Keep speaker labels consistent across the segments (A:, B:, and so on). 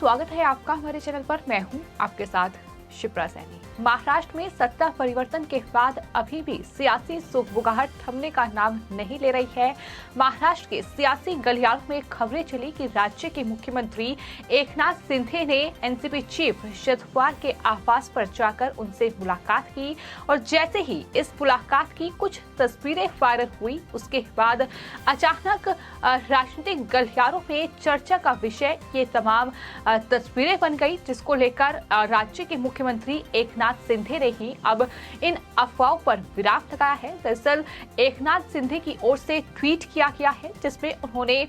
A: स्वागत है आपका हमारे चैनल पर। मैं हूं आपके साथ शिप्रा सैनी। महाराष्ट्र में सत्ता परिवर्तन के बाद अभी भी सियासी सुगबुगाहट थमने का नाम नहीं ले रही है। महाराष्ट्र के सियासी गलियारों में खबरें चली कि राज्य के मुख्यमंत्री एकनाथ शिंदे ने एनसीपी चीफ शरद पवार के आवास पर जाकर उनसे मुलाकात की और जैसे ही इस मुलाकात की कुछ तस्वीरें वायरल हुई, उसके बाद अचानक राजनीतिक गलियारों में चर्चा का विषय ये तमाम तस्वीरें बन गई, जिसको लेकर राज्य के मुख्यमंत्री एकनाथ शिंदे ने ही अब इन अफवाहों पर विराम लगाया है। दरअसल एकनाथ शिंदे की ओर से ट्वीट किया गया है जिसमें उन्होंने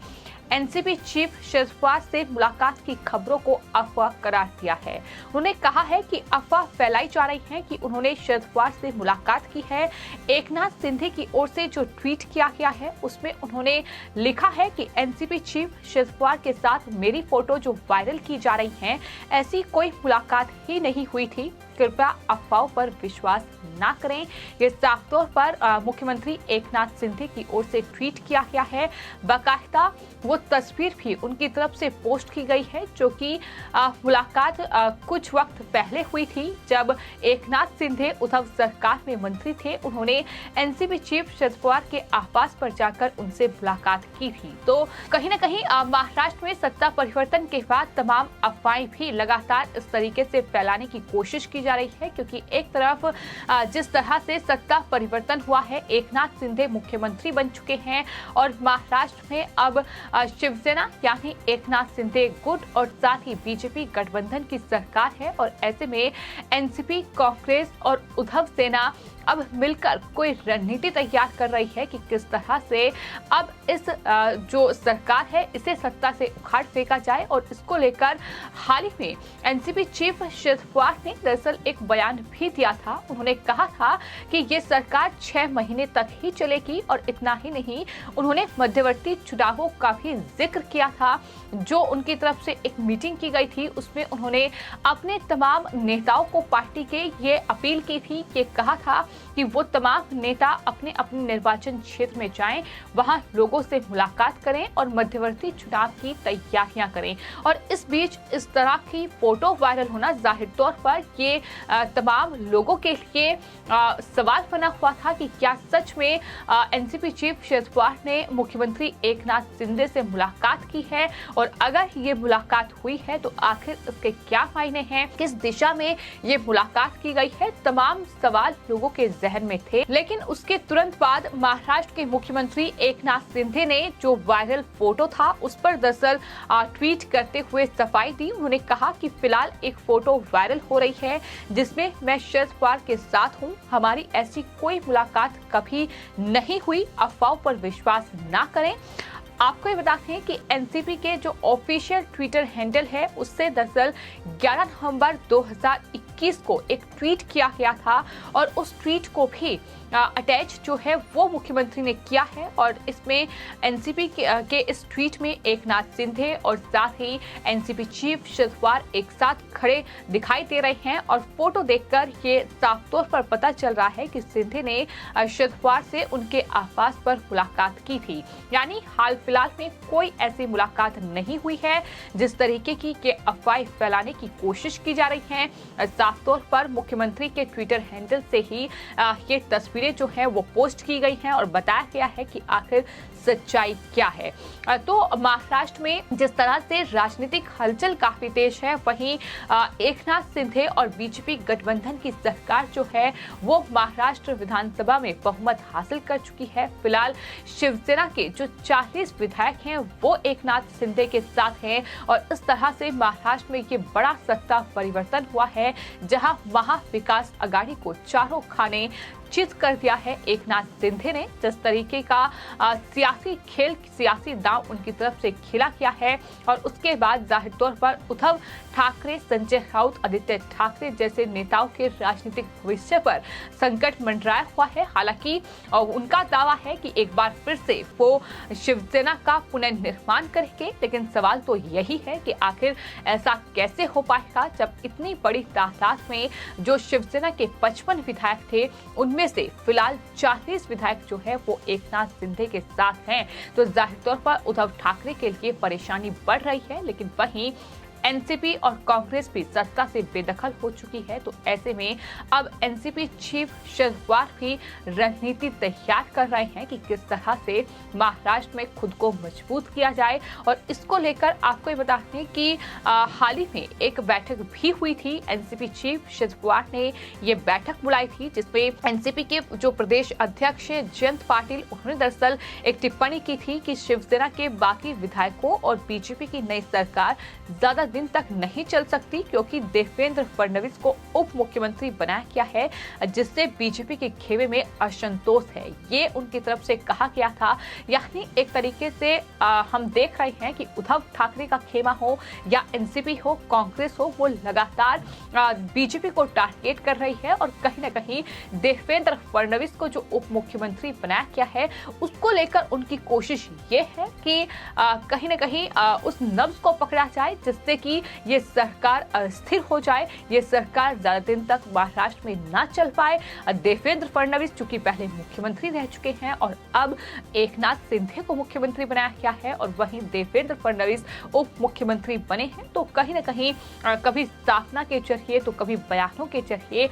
A: एनसीपी चीफ शरद पवार से मुलाकात की खबरों को अफवाह करार दिया है। उन्होंने कहा है कि अफवाह फैलाई जा रही है कि उन्होंने शरद पवार से मुलाकात की है। एकनाथ शिंदे की ओर से जो ट्वीट किया गया है उसमें उन्होंने लिखा है कि एनसीपी चीफ शरद पवार के साथ मेरी फोटो जो वायरल की जा रही है, ऐसी कोई मुलाकात ही नहीं हुई थी, कृपया अफवाहों पर विश्वास ना करें। ये साफ तौर पर मुख्यमंत्री एकनाथ शिंदे की ओर से ट्वीट किया गया है। बाकायदा वो तस्वीर भी उनकी तरफ से पोस्ट की गई है जो कि मुलाकात कुछ वक्त पहले हुई थी जब एकनाथ शिंदे उद्धव सरकार में मंत्री थे। उन्होंने एनसीपी चीफ शरद पवार के आवास पर जाकर उनसे मुलाकात की थी। तो कहीं ना कहीं महाराष्ट्र में सत्ता परिवर्तन के बाद तमाम अफवाहें भी लगातार इस तरीके से फैलाने की कोशिश की जा रही है, क्योंकि एक तरफ जिस तरह से सत्ता परिवर्तन हुआ है, एकनाथ शिंदे मुख्यमंत्री बन चुके हैं और महाराष्ट्र में अब शिवसेना यानी एकनाथ शिंदे गुट और साथ ही बीजेपी गठबंधन की सरकार है और ऐसे में एनसीपी, कांग्रेस और उद्धव सेना अब मिलकर कोई रणनीति तैयार कर रही है कि किस तरह से अब इस जो सरकार है इसे सत्ता से उखाड़ फेंका जाए। और इसको लेकर हाल ही में एनसीपी चीफ शरद पवार ने दरअसल एक बयान भी दिया था। उन्होंने कहा था कि ये सरकार 6 महीने तक ही चलेगी और इतना ही नहीं, उन्होंने मध्यवर्ती चुनावों का भी जिक्र किया था। जो उनकी तरफ से एक मीटिंग की गई थी उसमें उन्होंने अपने तमाम नेताओं को पार्टी के ये अपील की थी, ये कहा था कि वो तमाम नेता अपने अपने निर्वाचन क्षेत्र में जाएं, वहां लोगों से मुलाकात करें और मध्यवर्ती चुनाव की तैयारियां करें। और इस बीच इस तरह की फोटो वायरल होना जाहिर तौर पर ये तमाम लोगों के लिए सवाल बना हुआ था कि क्या सच में एनसीपी चीफ शरद पवार ने मुख्यमंत्री एकनाथ शिंदे से मुलाकात की है, और अगर ये मुलाकात हुई है तो आखिर इसके क्या मायने हैं, किस दिशा में ये मुलाकात की गई है। तमाम सवाल लोगों के जहन में थे। लेकिन उसके तुरंत बाद महाराष्ट्र के मुख्यमंत्री एकनाथ शिंदे ने जो वायरल फोटो था उस पर दरअसल ट्वीट करते हुए सफाई दी। उन्होंने कहा कि फिलहाल एक फोटो वायरल हो रही है जिसमें मैं शरद पवार के साथ हूं, हमारी ऐसी कोई मुलाकात कभी नहीं हुई, अफवाहों पर विश्वास ना करें। आपको ये बताते हैं कि एनसीपी के जो ऑफिशियल ट्विटर हैंडल है उससे दरअसल 11 नवंबर 2021 को एक ट्वीट किया गया था और उस ट्वीट को भी अटैच जो है वो मुख्यमंत्री ने किया है। और इसमें एनसीपी के इस ट्वीट में एकनाथ शिंदे और साथ ही एनसीपी चीफ शरद पवार एक साथ खड़े दिखाई दे रहे हैं और फोटो देखकर ये साफ तौर पर पता चल रहा है कि शिंदे ने शरद पवार से उनके आवास पर मुलाकात की थी। यानी हाल फिलहाल में कोई ऐसी मुलाकात नहीं हुई है जिस तरीके की ये अफवाहें फैलाने की कोशिश की जा रही है। साफ तौर पर मुख्यमंत्री के ट्विटर हैंडल से ही ये तस्वीरें जो है वो पोस्ट की गई हैं और बताया गया है कि आखिर सच्चाई क्या है। तो महाराष्ट्र में जिस तरह से राजनीतिक हलचल काफी तेज है, वहीं एकनाथ शिंदे और बीजेपी गठबंधन की सरकार जो है वो महाराष्ट्र विधानसभा में बहुमत हासिल कर चुकी है। फिलहाल शिवसेना के जो 40 विधायक हैं वो एकनाथ शिंदे के साथ हैं और इस तरह से महाराष्ट्र में ये बड़ा सत्ता परिवर्तन हुआ है, जहां महाविकास आघाड़ी को चारों खाने चित कर दिया है एकनाथ शिंदे ने। जिस तरीके का सियासी खेल, सियासी दांव उनकी तरफ से खेला गया है और उसके बाद जाहिर तौर पर उद्धव ठाकरे, संजय राउत, आदित्य ठाकरे जैसे नेताओं के राजनीतिक भविष्य पर संकट मंडराया हुआ है। हालांकि उनका दावा है कि एक बार फिर से वो शिवसेना का पुनर्निर्माण करेंगे, लेकिन सवाल तो यही है कि आखिर ऐसा कैसे हो पाएगा जब इतनी बड़ी तादाद में जो शिवसेना के 55 विधायक थे उनमें से फिलहाल 40 विधायक जो है वो एकनाथ शिंदे के साथ हैं। तो जाहिर तौर पर उद्धव ठाकरे के लिए परेशानी बढ़ रही है, लेकिन वहीं एनसीपी और कांग्रेस भी सत्ता से बेदखल हो चुकी है। तो ऐसे में अब एनसीपी चीफ शरद पवार भी रणनीति तैयार कर रहे हैं कि किस तरह से महाराष्ट्र में खुद को मजबूत किया जाए। और इसको लेकर आपको ये बता दें कि हाल ही में एक बैठक भी हुई थी। एनसीपी चीफ शरद पवार ने ये बैठक बुलाई थी, जिसमें एनसीपी के जो प्रदेश अध्यक्ष जयंत पाटिल, उन्होंने दरअसल एक टिप्पणी की थी कि शिवसेना के बाकी विधायकों और बीजेपी की नई सरकार ज्यादा दिन तक नहीं चल सकती, क्योंकि देवेंद्र फडणवीस को उप मुख्यमंत्री बनाया गया है, जिससे बीजेपी के खेमे में असंतोष है। ये उनकी तरफ से कहा गया था। यानी एक तरीके से हम देख रहे हैं कि उद्धव ठाकरे का खेमा हो या एनसीपी हो, कांग्रेस हो, वो लगातार बीजेपी को टारगेट कर रही है और कहीं ना कहीं देवेंद्र फडणवीस को जो उप मुख्यमंत्री बनाया गया है उसको लेकर उनकी कोशिश ये है कि कहीं ना कहीं उस नब्ज को पकड़ा जाए, जिससे कि ये सरकार अस्थिर हो जाए, ये सरकार ज्यादा दिन तक महाराष्ट्र में ना चल पाए। देवेंद्र फडणवीस चूंकि पहले मुख्यमंत्री रह चुके हैं और अब एकनाथ शिंदे को मुख्यमंत्री बनाया गया है और वहीं देवेंद्र फडणवीस उप मुख्यमंत्री बने हैं, तो कहीं ना कहीं कभी स्थापना के जरिए तो कभी बयानों के जरिए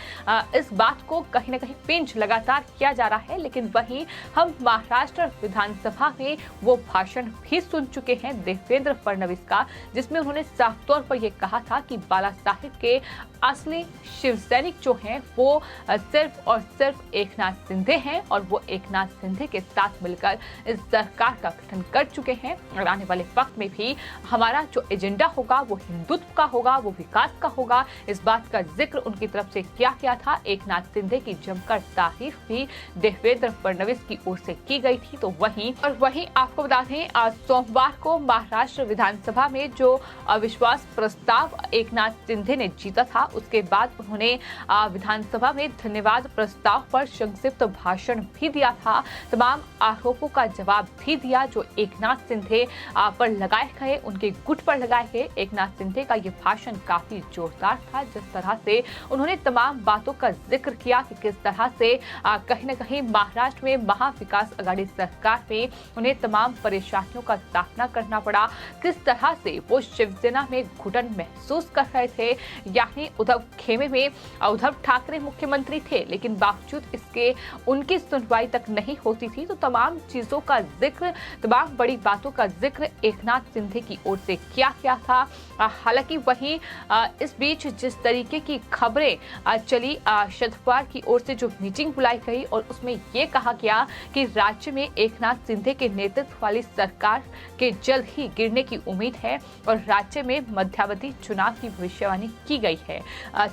A: इस बात को कहीं ना कहीं पिंच लगातार किया जा रहा है। लेकिन वहीं हम महाराष्ट्र विधानसभा में वो भाषण भी सुन चुके हैं देवेंद्र फडणवीस का, जिसमें उन्होंने साफ तौर पर यह कहा था कि बाला साहेब के असली शिव सैनिक जो हैं वो सिर्फ और सिर्फ एकनाथ शिंदे हैं और वो एकनाथ शिंदे के साथ मिलकर इस सरकार का गठन कर चुके हैं। और आने वाले वक्त में भी हमारा जो एजेंडा होगा वो हिंदुत्व का होगा, वो विकास का होगा। इस बात का जिक्र उनकी तरफ से किया गया था। एकनाथ शिंदे की जमकर तारीफ भी देवेंद्र फडणवीस की ओर से की गई थी। तो वहीं आपको बता दें, आज सोमवार को महाराष्ट्र विधानसभा में जो अविश्वास प्रस्ताव एकनाथ शिंदे ने जीता था, उसके बाद उन्होंने विधानसभा में धन्यवाद प्रस्ताव पर संक्षिप्त भाषण भी दिया था। तमाम आरोपों का जवाब भी दिया जो एकनाथ शिंदे पर लगाए गए, उनके गुट पर लगाए गए। एकनाथ शिंदे का ये भाषण काफी जोरदार था, जिस तरह से उन्होंने तमाम बातों का जिक्र किया कि किस तरह से कहीं न कहीं महाराष्ट्र में महाविकास आघाड़ी सरकार में उन्हें तमाम परेशानियों का सामना करना पड़ा, किस तरह से वो शिवसेना में घुटन महसूस कर रहे थे। यानी उद्धव खेमे में उद्धव ठाकरे मुख्यमंत्री थे, लेकिन बावजूद इसके उनकी सुनवाई तक नहीं होती थी। तो तमाम चीजों का जिक्र, तमाम बड़ी बातों का जिक्र एकनाथ शिंदे की ओर से किया गया था। हालांकि वहीं इस बीच जिस तरीके की खबरें चली, शरद पवार की ओर से जो मीटिंग बुलाई गई और उसमें ये कहा गया कि राज्य में एकनाथ शिंदे के नेतृत्व वाली सरकार के जल्द ही गिरने की उम्मीद है और राज्य में मध्यावधि चुनाव की भविष्यवाणी की गई है।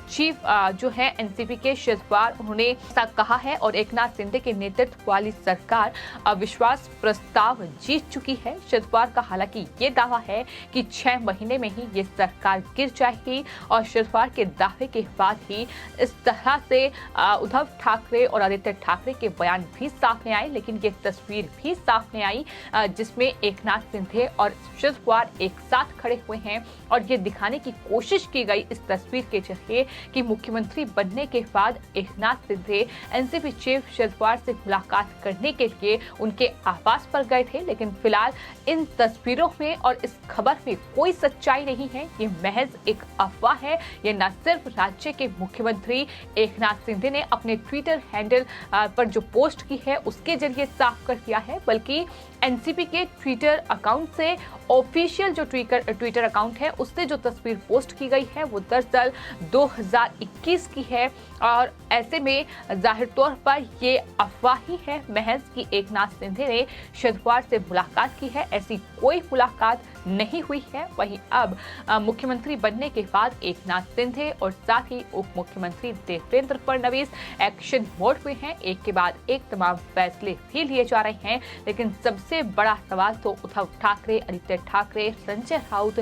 A: चीफ जो है एनसीपी के शरद पवार, उन्होंने ऐसा कहा है और एकनाथ शिंदे के नेतृत्व वाली सरकार अविश्वास प्रस्ताव जीत चुकी है। शरद पवार का हालांकि ये दावा है कि 6 महीने में ही ये सरकार गिर जाएगी और शरद पवार के दावे के बाद ही इस तरह से उद्धव ठाकरे और आदित्य ठाकरे के बयान भी सामने आए। लेकिन ये तस्वीर भी सामने आई जिसमें एकनाथ शिंदे और शरद पवार एक साथ खड़े हुए हैं और ये दिखाने की कोशिश की गई इस तस्वीर के जरिए कि मुख्यमंत्री बनने के बाद एकनाथ शिंदे एनसीपी चीफ शरद पवार से मुलाकात करने के लिए उनके आवास पर गए थे। लेकिन फिलहाल इन तस्वीरों में और इस खबर में कोई सच्चाई नहीं है, ये महज एक अफवाह है। ये न सिर्फ राज्य के मुख्यमंत्री एकनाथ शिंदे ने अपने ट्विटर हैंडल पर जो पोस्ट की है उसके जरिए साफ कर दिया है, बल्कि एनसीपी के ट्विटर अकाउंट से, ऑफिशियल जो ट्विटर अकाउंट है उससे जो तस्वीर पोस्ट की गई है वो दरअसल 2021 की है। और ऐसे में जाहिर तौर पर ये अफवाह ही है महज कि एकनाथ शिंदे ने शरद पवार से मुलाकात की है, ऐसी कोई मुलाकात नहीं हुई है। वहीं अब मुख्यमंत्री बनने के बाद एकनाथ शिंदे और साथ ही उप मुख्यमंत्री देवेंद्र फडणवीस एक्शन मोड में हैं। एक के बाद एक तमाम फैसले भी लिए जा रहे हैं, लेकिन सबसे बड़ा सवाल तो उद्धव ठाकरे, आदित्य ठाकरे, संजय राउत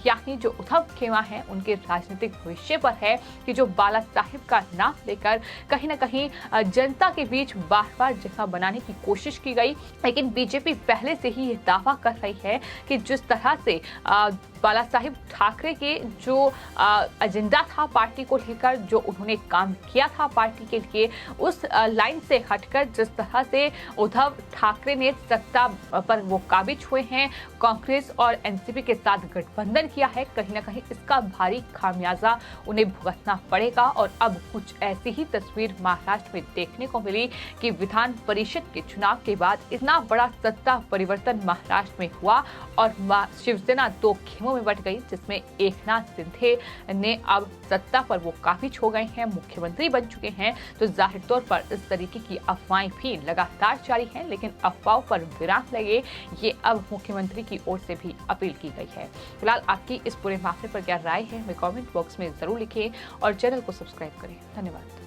A: यानी जो उद्धव खेमा है उनके राजनीतिक भविष्य पर है कि जो बाला साहेब का नाम लेकर कहीं न कहीं जनता के बीच बार बार जगह बनाने की कोशिश की गई। लेकिन बीजेपी पहले से ही ये दावा कर रही है कि जिस तरह से बालासाहेब ठाकरे के जो एजेंडा था पार्टी को लेकर, जो उन्होंने काम किया था पार्टी के लिए, उस लाइन से हटकर जिस तरह से उद्धव ठाकरे ने सत्ता पर वो काबिज हुए हैं, कांग्रेस और एनसीपी के साथ गठबंधन किया है, कहीं ना कहीं इसका भारी खामियाजा उन्हें भुगतना पड़ेगा। और अब कुछ ऐसी ही तस्वीर महाराष्ट्र में देखने को मिली कि विधान परिषद के चुनाव के बाद इतना बड़ा सत्ता परिवर्तन महाराष्ट्र में हुआ और शिवसेना दो खेमों में बट गई, जिसमें एकनाथ शिंदे ने अब सत्ता पर वो काबिज हो गए हैं, मुख्यमंत्री बन चुके हैं। तो जाहिर तौर पर इस तरीके की अफवाहें भी लगातार जारी हैं, लेकिन अफवाहों पर विराम लगे, ये अब मुख्यमंत्री की ओर से भी अपील की गई है। फिलहाल आपकी इस पूरे मामले पर क्या राय है, हमें कमेंट बॉक्स में जरूर लिखें और चैनल को सब्सक्राइब करें। धन्यवाद।